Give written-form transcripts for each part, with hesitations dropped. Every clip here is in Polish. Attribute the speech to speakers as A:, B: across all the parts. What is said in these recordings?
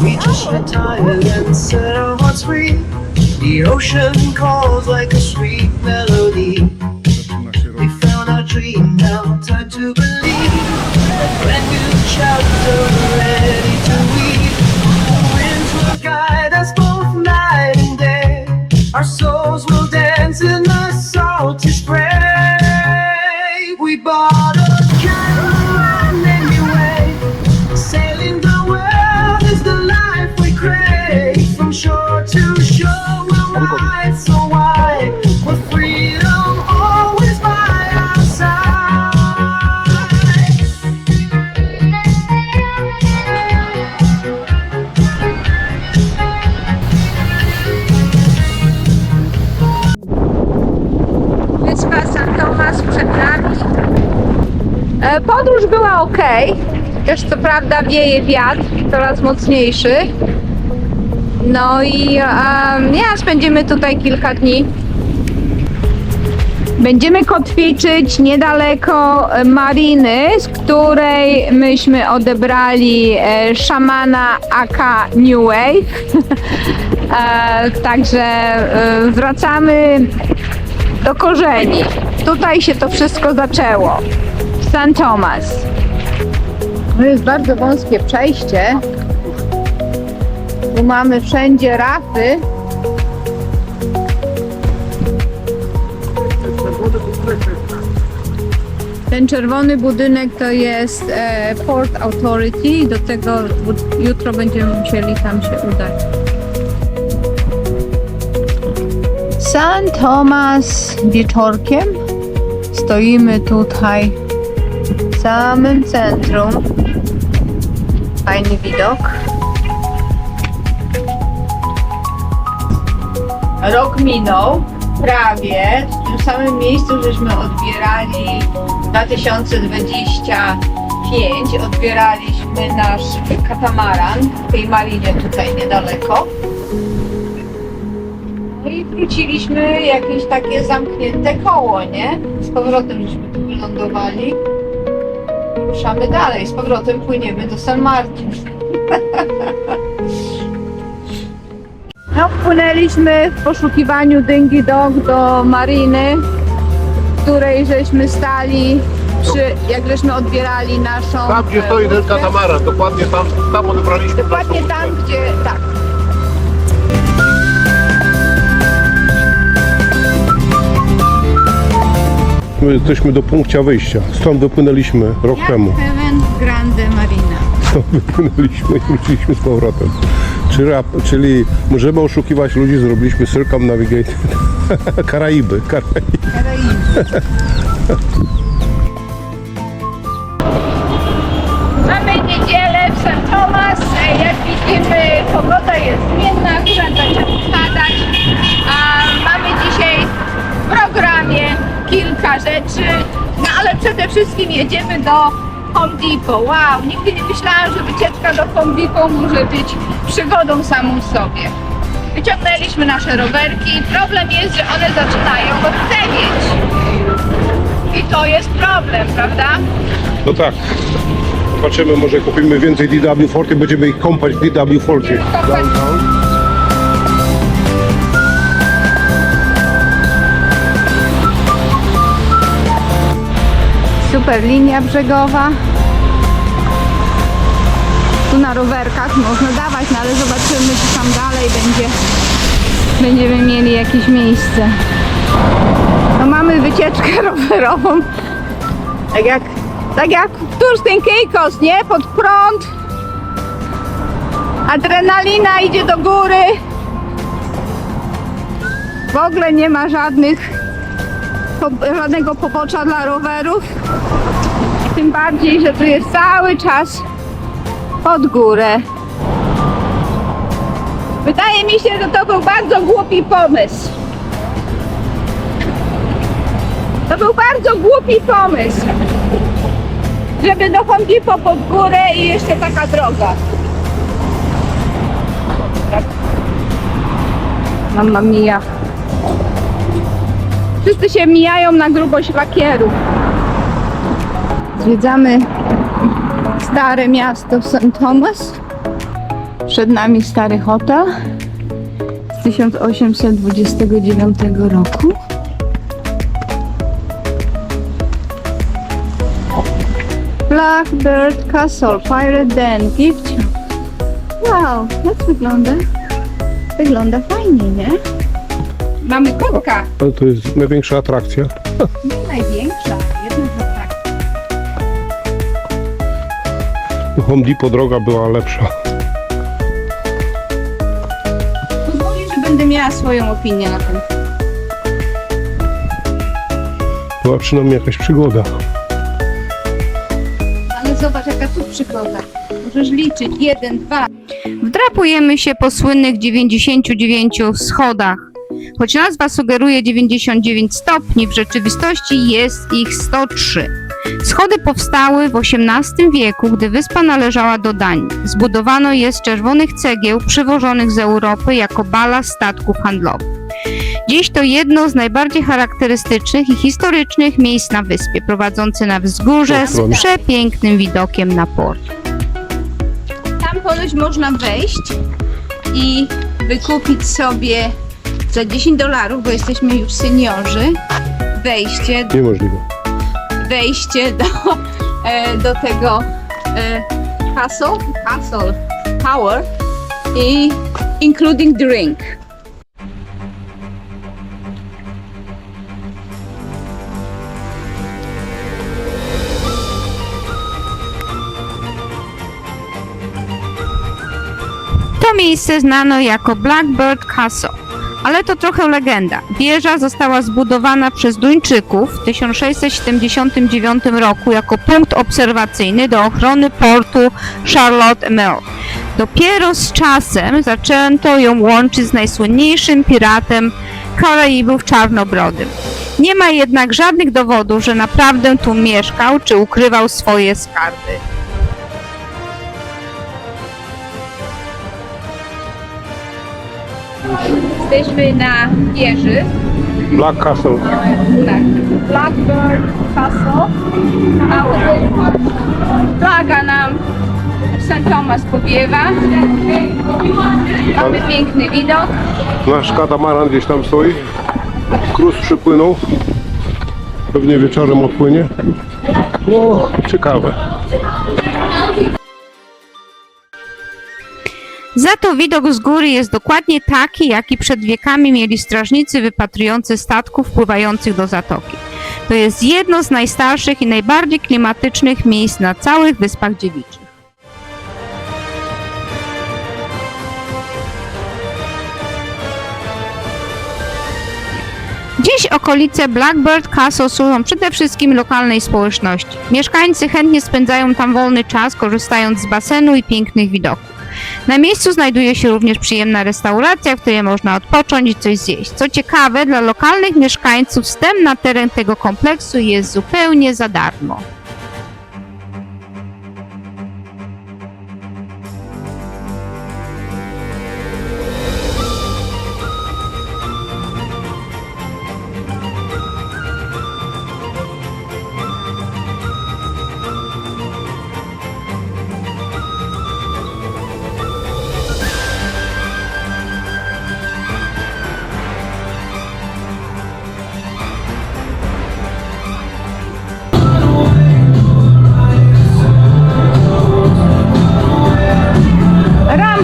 A: We just retired and set our hearts free. The ocean calls like a sweet melody. We found our dream now, time to believe. A brand new chapter ready to weave. Winds will guide us both night and day. Our souls will dance in the salty spray. We bought a caravan anyway. Sailing the world is the life we crave. From shore to shore we'll ride so wide. With freedom always by our side.
B: Wyspa St. Thomas przed nami. Podróż była ok, chociaż co prawda wieje wiatr, coraz mocniejszy. No i spędzimy tutaj kilka dni. Będziemy kotwiczyć niedaleko mariny, z której myśmy odebrali szamana aka New Wave. Także wracamy do korzeni. Tutaj się to wszystko zaczęło. St. Thomas. To jest bardzo wąskie przejście. Tu mamy wszędzie rafy. Ten czerwony budynek to jest Port Authority. Do tego jutro będziemy musieli tam się udać. St. Thomas wieczorkiem. Stoimy tutaj w samym centrum. Fajny widok. Rok minął, prawie. W tym samym miejscu żeśmy odbierali 2025. Odbieraliśmy nasz katamaran w tej marinie tutaj niedaleko. No i wróciliśmy jakieś takie zamknięte koło, nie? Z powrotem żeśmy tu wylądowali. Ruszamy dalej, z powrotem płyniemy do St. Martin. No, wpłynęliśmy w poszukiwaniu Dinghy Dog do mariny, w której żeśmy stali, jak żeśmy odbierali naszą...
C: Tam, gdzie stoi ten katamaran, dokładnie tam odebraliśmy.
B: Dokładnie tam, gdzie... tak.
C: My jesteśmy do punkcia wyjścia. Stąd wypłynęliśmy rok temu.
B: Heaven Grande Marina.
C: Stąd wypłynęliśmy i wróciliśmy z powrotem. Czyli możemy oszukiwać ludzi, zrobiliśmy Circumnavigate. Karaiby.
B: Mamy niedzielę w St. Thomas. Jak widzimy, pogoda jest zmienna, kurant zaczął padać. Mamy dzisiaj w programie kilka rzeczy, no ale przede wszystkim jedziemy do Home Depot. Wow, nigdy nie myślałam, że wycieczka do Home Depot może być przygodą samą w sobie. Wyciągnęliśmy nasze rowerki. Problem jest, że one zaczynają odcewieć. I to jest problem, prawda?
C: No tak. Zobaczymy, może kupimy więcej DW40, będziemy ich kąpać w DW40.
B: Super linia brzegowa. Tu na rowerkach można dawać, no ale zobaczymy, czy tam dalej będziemy mieli jakieś miejsce. No mamy wycieczkę rowerową. Tak jak w Turstyn Caicos, nie? Pod prąd. Adrenalina idzie do góry. W ogóle nie ma żadnego pobocza dla rowerów. Tym bardziej, że tu jest cały czas pod górę. Wydaje mi się, że to był bardzo głupi pomysł. To był bardzo głupi pomysł, żeby do Home Depot pod górę i jeszcze taka droga. Mamma mia. Wszyscy się mijają na grubość lakierów. Zwiedzamy stare miasto St. Thomas. Przed nami stary hotel z 1829 roku. Blackbird Castle, Pirate Den, Gift Shop. Wow, jak wygląda? Wygląda fajnie, nie? Mamy kotka.
C: Ale to jest największa atrakcja.
B: Nie największa, jedna z atrakcji.
C: Home Depot droga była lepsza.
B: Pozwolę, że będę miała swoją opinię na ten temat.
C: Była przynajmniej jakaś przygoda.
B: Ale zobacz, jaka tu przygoda. Możesz liczyć 1, 2. Wdrapujemy się po słynnych 99 schodach. Choć nazwa sugeruje 99 stopni, w rzeczywistości jest ich 103. Schody powstały w XVIII wieku, gdy wyspa należała do Danii. Zbudowano je z czerwonych cegieł przywożonych z Europy jako balast statków handlowych. Dziś to jedno z najbardziej charakterystycznych i historycznych miejsc na wyspie, prowadzące na wzgórze z przepięknym widokiem na port. Tam ponoć można wejść i wykupić sobie za $10, bo jesteśmy już seniorzy,
C: Niemożliwe.
B: wejście do tego castle tower i including drink. To miejsce znano jako Blackbird Castle, ale to trochę legenda. Wieża została zbudowana przez Duńczyków w 1679 roku jako punkt obserwacyjny do ochrony portu Charlotte Amalie. Dopiero z czasem zaczęto ją łączyć z najsłynniejszym piratem Karaibów Czarnobrodym. Nie ma jednak żadnych dowodów, że naprawdę tu mieszkał czy ukrywał swoje skarby. Jesteśmy na wieży.
C: Black Castle.
B: Tak. Blackbird Castle. Flaga nam St. Thomas powiewa. Mamy piękny widok.
C: Nasz katamaran gdzieś tam stoi. Krus przypłynął. Pewnie wieczorem odpłynie. O, ciekawe.
B: Za to widok z góry jest dokładnie taki, jaki przed wiekami mieli strażnicy wypatrujący statków pływających do zatoki. To jest jedno z najstarszych i najbardziej klimatycznych miejsc na całych Wyspach Dziewiczych. Dziś okolice Blackbird Castle służą przede wszystkim lokalnej społeczności. Mieszkańcy chętnie spędzają tam wolny czas, korzystając z basenu i pięknych widoków. Na miejscu znajduje się również przyjemna restauracja, w której można odpocząć i coś zjeść. Co ciekawe, dla lokalnych mieszkańców wstęp na teren tego kompleksu jest zupełnie za darmo.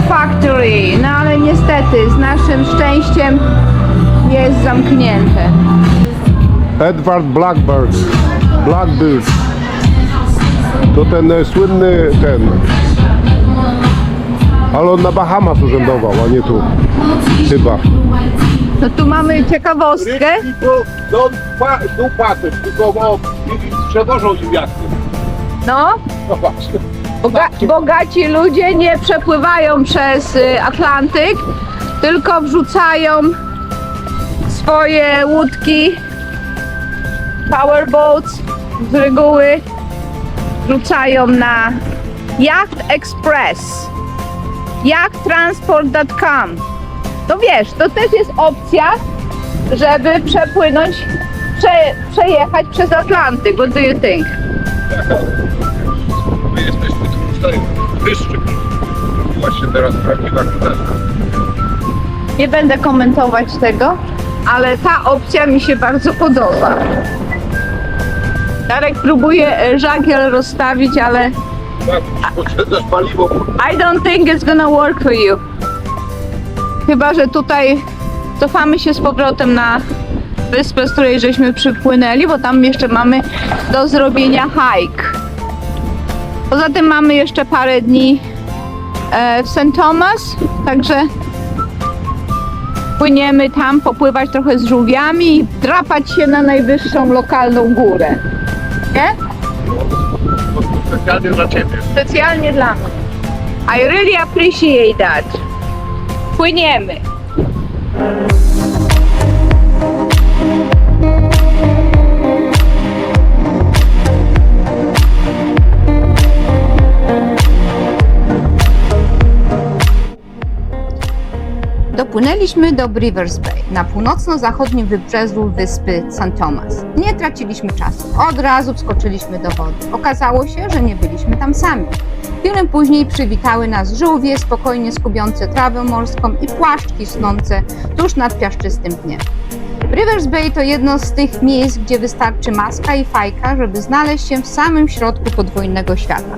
B: Factory, no ale niestety z naszym szczęściem jest zamknięte.
C: Edward Blackbird. To ten słynny ale on na Bahamas urzędował, a nie tu. Chyba.
B: No tu mamy ciekawostkę.
C: Do patrzeć, tylko przewożą ziemniaki.
B: No,
C: No właśnie.
B: bogaci ludzie nie przepływają przez Atlantyk, tylko wrzucają swoje łódki, powerboats z reguły wrzucają na Yacht Express, yachttransport.com. To wiesz, to też jest opcja, żeby przepłynąć, przejechać przez Atlantyk. What do you think?
C: My jesteśmy tu wyższy. właśnie teraz prawdziwa królewska.
B: Nie będę komentować tego, ale ta opcja mi się bardzo podoba. Darek próbuje żagiel rozstawić, ale
C: Tak, potrzebujesz paliwo.
B: I don't think it's gonna work for you. Chyba że tutaj cofamy się z powrotem na wyspę, z której żeśmy przypłynęli, bo tam jeszcze mamy do zrobienia hike. Poza tym mamy jeszcze parę dni w St. Thomas, także płyniemy tam, popływać trochę z żółwiami i drapać się na najwyższą lokalną górę. Nie?
C: Specjalnie dla ciebie.
B: Specjalnie dla mnie. I really appreciate that. Płyniemy. Dopłynęliśmy do Rivers Bay, na północno-zachodnim wybrzeżu wyspy St. Thomas. Nie traciliśmy czasu, od razu wskoczyliśmy do wody. Okazało się, że nie byliśmy tam sami. Chwilę później przywitały nas żółwie spokojnie skubiące trawę morską i płaszczki snące tuż nad piaszczystym dniem. Rivers Bay to jedno z tych miejsc, gdzie wystarczy maska i fajka, żeby znaleźć się w samym środku podwójnego świata.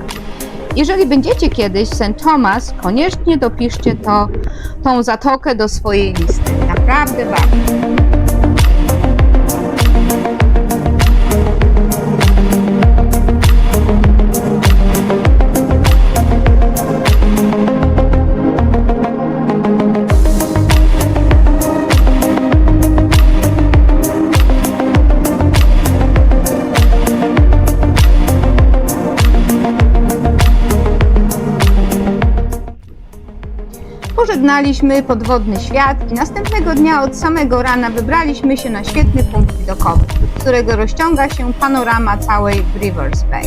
B: Jeżeli będziecie kiedyś w St. Thomas, koniecznie dopiszcie tą zatokę do swojej listy. Naprawdę warto. Pożegnaliśmy podwodny świat i następnego dnia od samego rana wybraliśmy się na świetny punkt widokowy, z którego rozciąga się panorama całej Rivers Bay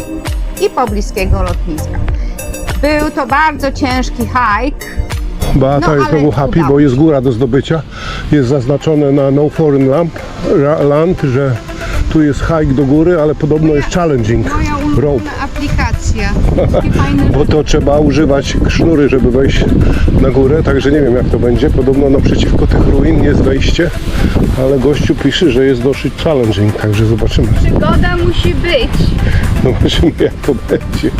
B: i pobliskiego lotniska. Był to bardzo ciężki hike.
C: Beata
B: No,
C: jest
B: ale
C: znowu happy,
B: udało
C: bo jest
B: się.
C: góra do zdobycia. Jest zaznaczone na No Foreign Land, że tu jest hike do góry, ale podobno jest challenging rope.
B: aplikacja.
C: Bo to trzeba używać sznury, żeby wejść na górę, także nie wiem jak to będzie. Podobno naprzeciwko tych ruin jest wejście, ale gościu pisze, że jest dosyć challenging, także zobaczymy.
B: Przygoda musi być.
C: Zobaczymy jak to będzie.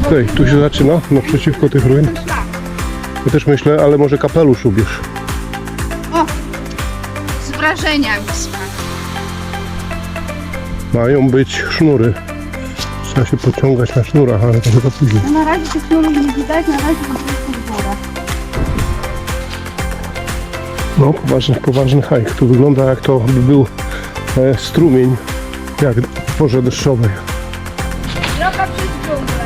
C: Tutaj, tu się zaczyna, naprzeciwko tych ruin.
B: Tak.
C: Ja też myślę, ale może kapelusz ubierz.
B: O, z wrażeniami spadł.
C: Mają być sznury. Trzeba się pociągać na sznurach, ale to chyba później.
B: Na razie tych sznurów nie widać, na razie jest góra.
C: No, poważny hike. Tu wygląda jak to by był strumień, jak w porze deszczowej.
B: Droga przez dżunglę.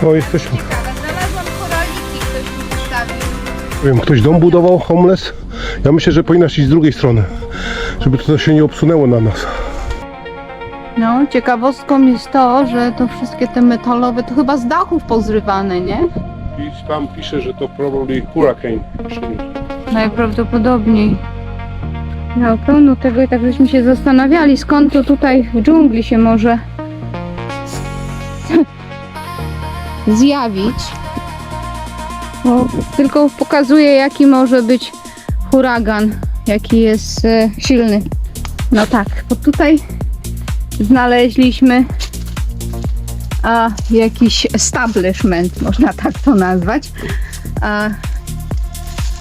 C: No, jesteśmy.
B: Ciekawe, znalazłam koraliki, ktoś mi wystawił.
C: Nie wiem, ktoś dom budował, homeless? Ja myślę, że powinnaś iść z drugiej strony, żeby to się nie obsunęło na nas.
B: No, ciekawostką jest to, że to wszystkie te metalowe, to chyba z dachów pozrywane, nie?
C: I tam pisze, że to probably hurricane.
B: Najprawdopodobniej. No, pełno tego i tak żeśmy się zastanawiali, skąd to tutaj w dżungli się może zjawić. Bo tylko pokazuje, jaki może być huragan, jaki jest silny. No tak, bo tutaj znaleźliśmy jakiś establishment, można tak to nazwać.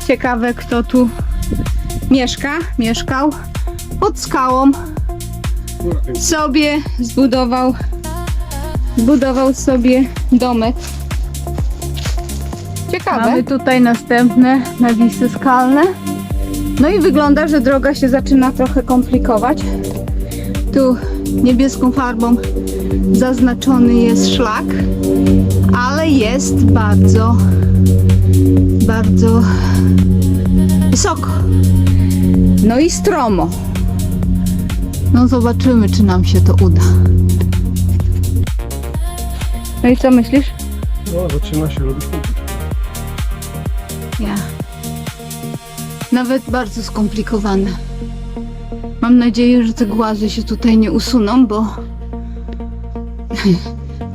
B: Ciekawe, kto tu mieszkał pod skałą, sobie zbudował sobie domek. Ciekawe. Mamy tutaj następne nawisy skalne. No i wygląda, że droga się zaczyna trochę komplikować. Tu niebieską farbą zaznaczony jest szlak, ale jest bardzo wysoko. No i stromo. No zobaczymy, czy nam się to uda. No i co myślisz?
C: No, zaczyna się robić.
B: Ja. Nawet bardzo skomplikowane. Mam nadzieję, że te głazy się tutaj nie usuną, bo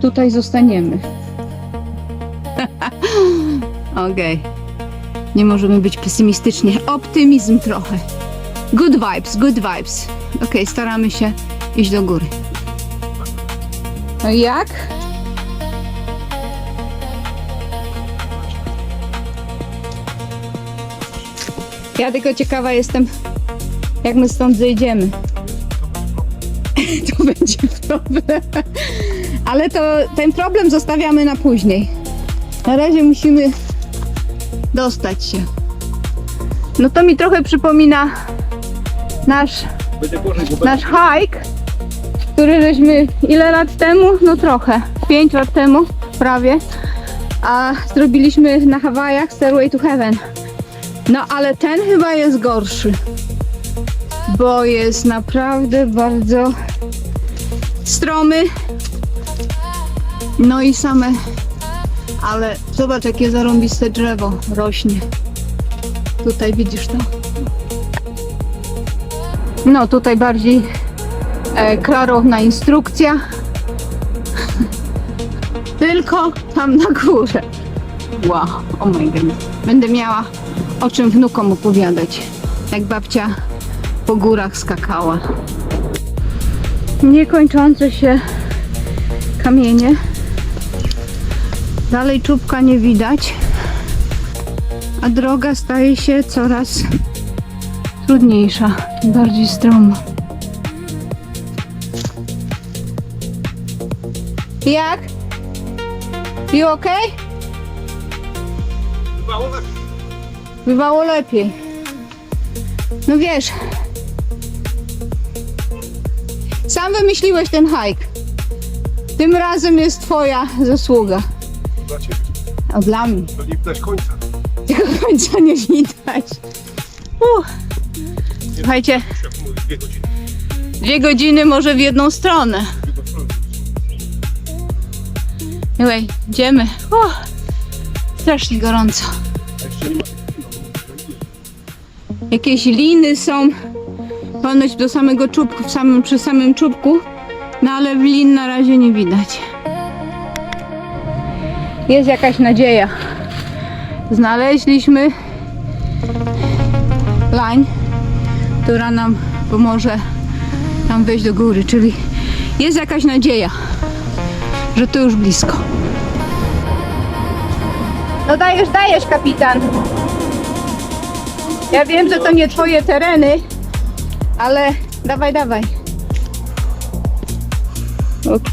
B: tutaj zostaniemy. Okej. Nie możemy być pesymistycznie. Optymizm trochę. Good vibes, good vibes. Okej, staramy się iść do góry. No i jak? Ja tylko ciekawa jestem, jak my stąd zejdziemy. To będzie problem. Ale to ten problem zostawiamy na później. Na razie musimy dostać się. No to mi trochę przypomina nasz hike, który żeśmy ile lat temu? No trochę, 5 lat temu prawie, a zrobiliśmy na Hawajach Stairway to Heaven. No ale ten chyba jest gorszy, bo jest naprawdę bardzo stromy, no i same, ale zobacz jakie zarąbiste drzewo rośnie. Tutaj widzisz to? No tutaj bardziej klarowna instrukcja. Tylko tam na górze. Wow, oh my goodness. Będę miała o czym wnukom opowiadać, jak babcia po górach skakała. Niekończące się kamienie. Dalej czubka nie widać, a droga staje się coraz trudniejsza, bardziej stroma. Jak? You okay? Bywało lepiej. No wiesz, sam wymyśliłeś ten hike. Tym razem jest twoja zasługa.
C: Dla ciebie.
B: A dla mnie.
C: To nie widać końca.
B: Tego końca nie widać. Słuchajcie,
C: Jak mówię, 2 godziny.
B: 2 godziny może w jedną stronę. Anyway, idziemy. Strasznie gorąco.
C: A jeszcze nie ma
B: Jakieś liny są ponoć do samego czubku, przy samym czubku, no ale lin na razie nie widać. Jest jakaś nadzieja. Znaleźliśmy line, która nam pomoże tam wejść do góry, czyli jest jakaś nadzieja, że to już blisko. No dajesz kapitan. Ja wiem, że to nie twoje tereny, ale dawaj. Okay.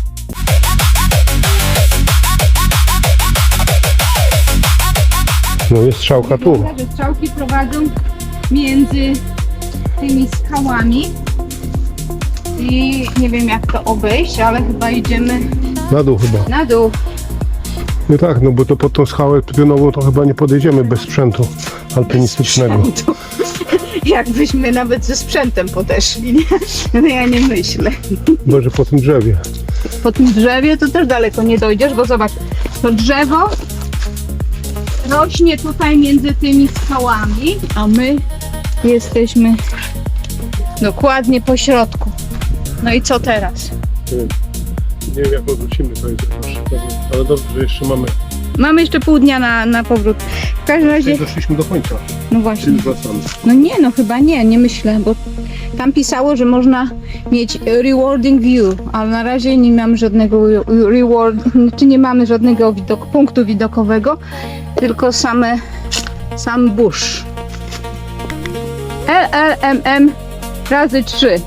C: No jest strzałka tu.
B: Że strzałki prowadzą między tymi skałami i nie wiem jak to obejść, ale chyba idziemy
C: Na dół chyba.
B: na dół.
C: No tak, no bo to pod tą skałę pionową to chyba nie podejdziemy bez sprzętu alpinistycznego.
B: Jakbyśmy nawet ze sprzętem podeszli, nie? No ja nie myślę.
C: Może po tym drzewie.
B: Po tym drzewie to też daleko nie dojdziesz, bo zobacz, to drzewo rośnie tutaj między tymi skałami, a my jesteśmy dokładnie po środku. No i co teraz?
C: Nie wiem jak odwrócimy, to jest ale dobrze, że jeszcze mamy.
B: Mamy jeszcze pół dnia na powrót. W każdym razie,
C: Doszliśmy do końca,
B: no właśnie.
C: czyli wracamy.
B: No nie, no chyba nie myślę, bo tam pisało, że można mieć rewarding view, ale na razie nie mamy żadnego czy nie mamy żadnego punktu widokowego, tylko sam bush. LLMM razy 3.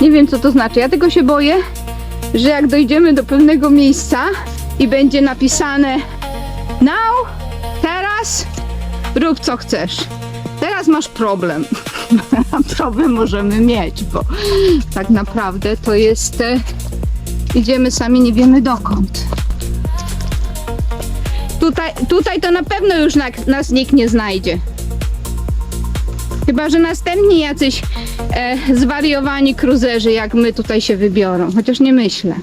B: Nie wiem co to znaczy, ja tego się boję, że jak dojdziemy do pewnego miejsca i będzie napisane now, teraz rób co chcesz. Teraz masz problem. Problem możemy mieć, bo tak naprawdę to jest idziemy sami nie wiemy dokąd. Tutaj to na pewno już nas nikt nie znajdzie. Chyba że następni jacyś zwariowani cruiserzy jak my tutaj się wybiorą, chociaż nie myślę.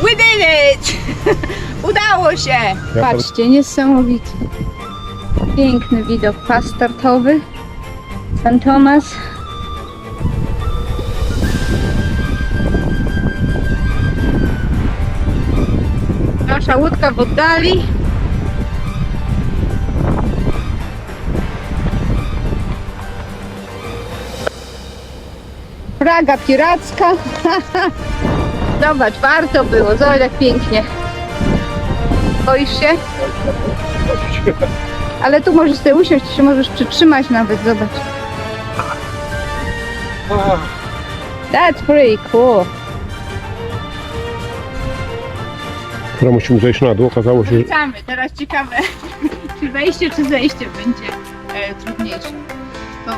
B: We did it! Udało się! Patrzcie, niesamowity. Piękny widok, pas startowy. St. Thomas, Nasza łódka w oddali. Flaga piracka. Zobacz, warto było. Zobacz jak pięknie. Boisz się? Ale tu możesz sobie usiąść, się możesz przytrzymać nawet, zobacz. That's pretty cool.
C: Teraz musimy zejść na dół. Okazało się, że
B: Wracamy. Teraz ciekawe, czy wejście, czy zejście będzie trudniejsze. To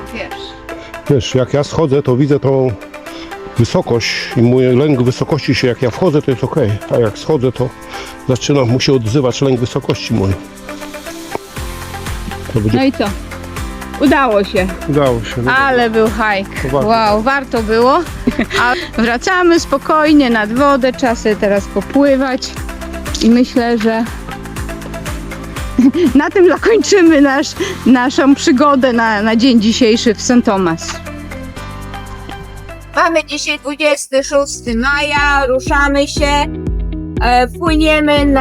B: wiesz.
C: jak ja schodzę, to widzę tą wysokość i mój lęk wysokości się, jak ja wchodzę, to jest ok. A jak schodzę, to zaczynam mu się odzywać lęk wysokości mój. To będzie...
B: No i co? Udało się.
C: Udało się. No.
B: Ale był hike.
C: Warto.
B: Wow, warto było. A wracamy spokojnie nad wodę. Czas sobie teraz popływać. I myślę, że na tym zakończymy naszą przygodę na dzień dzisiejszy w St. Thomas.
D: Mamy dzisiaj 26 maja, ruszamy się, płyniemy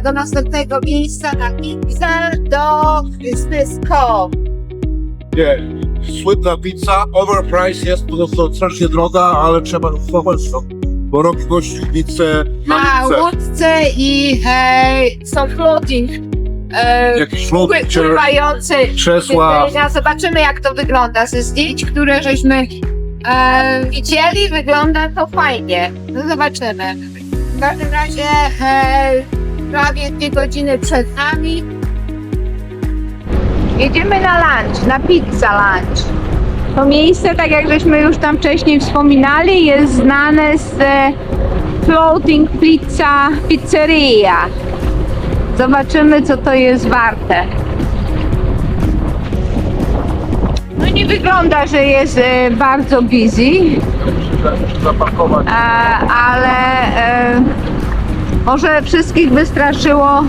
D: do następnego miejsca na pizzę do Business Cove.
E: Nie, słynna pizza, overpriced jest, po prostu strasznie droga, ale trzeba kupować to. Bo robi gościu pizzę
D: Na
E: pizzę.
D: łódce i są floating,
E: Jakiś floating chair,
D: pływające
E: krzesła.
D: siedzenia. Zobaczymy jak to wygląda. Ze zdjęć, które żeśmy widzieli, wygląda to fajnie. No zobaczymy. W każdym razie prawie 2 godziny przed nami.
B: Jedziemy na lunch, na pizza lunch. To miejsce, tak jak żeśmy już tam wcześniej wspominali, jest znane z Floating Pizzeria. Zobaczymy, co to jest warte. No nie wygląda, że jest bardzo busy,
E: Zapakować.
B: ale może wszystkich wystraszyło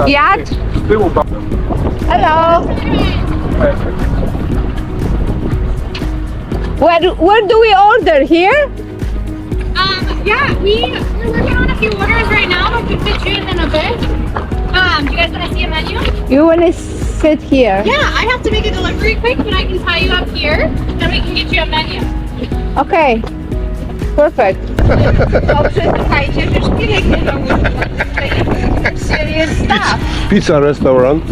B: wiatr.
E: Z tyłu
B: Hello. Where do we order here?
F: Yeah, we're working on a few orders right now. I can fit you in a bit. Do you guys want to see a menu?
B: You wanna sit here?
F: Yeah, I have to make a delivery quick, but I can tie you up here, then we can get you a menu.
B: Okay. Perfect.
D: Dobrze, słuchajcie, że szpilek nie serious stuff.
C: Pizza restaurant.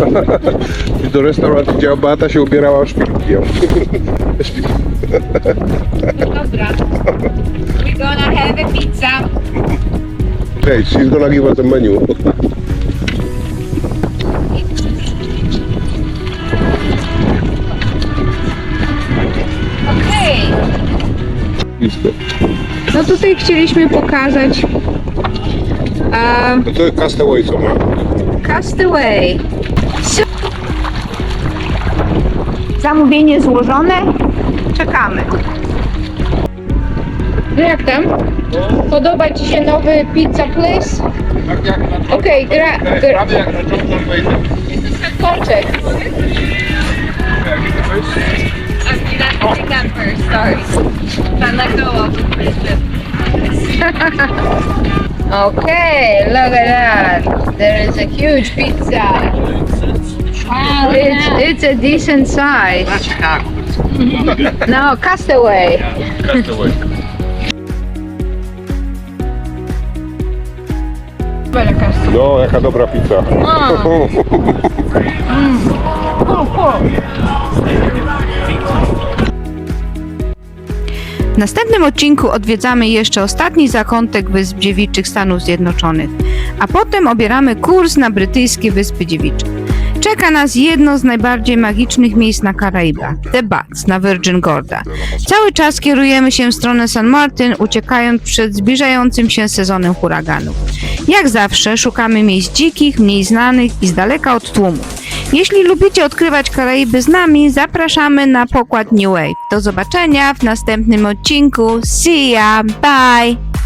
C: I do restauracji, gdzie Beata się ubierała w szpilki.
D: Dobra. We're gonna have a pizza.
C: Hey, she's gonna give us a menu.
D: Okej.
C: Blisko.
B: No tutaj chcieliśmy pokazać
C: To jest Castaway, co ma.
B: Castaway. Zamówienie złożone. Czekamy. No jak tam? Podoba Ci się nowy pizza place?
E: Tak jak na
B: Okej,
E: prawie jak na John Wayne.
B: Koczek.
D: I'll take that first, sorry. Can let go of it.
B: Okay, look at that. There is a huge pizza.
F: Wow,
B: It's a decent size. No, Castaway.
E: Castaway.
C: No, jaka dobra pizza.
G: W następnym odcinku odwiedzamy jeszcze ostatni zakątek Wysp Dziewiczych Stanów Zjednoczonych, a potem obieramy kurs na brytyjskie Wyspy Dziewicze. Czeka nas jedno z najbardziej magicznych miejsc na Karaibach, The Bats na Virgin Gorda. Cały czas kierujemy się w stronę St. Martin, uciekając przed zbliżającym się sezonem huraganów. Jak zawsze szukamy miejsc dzikich, mniej znanych i z daleka od tłumu. Jeśli lubicie odkrywać Karaiby z nami, zapraszamy na pokład New Wave. Do zobaczenia w następnym odcinku. See ya! Bye!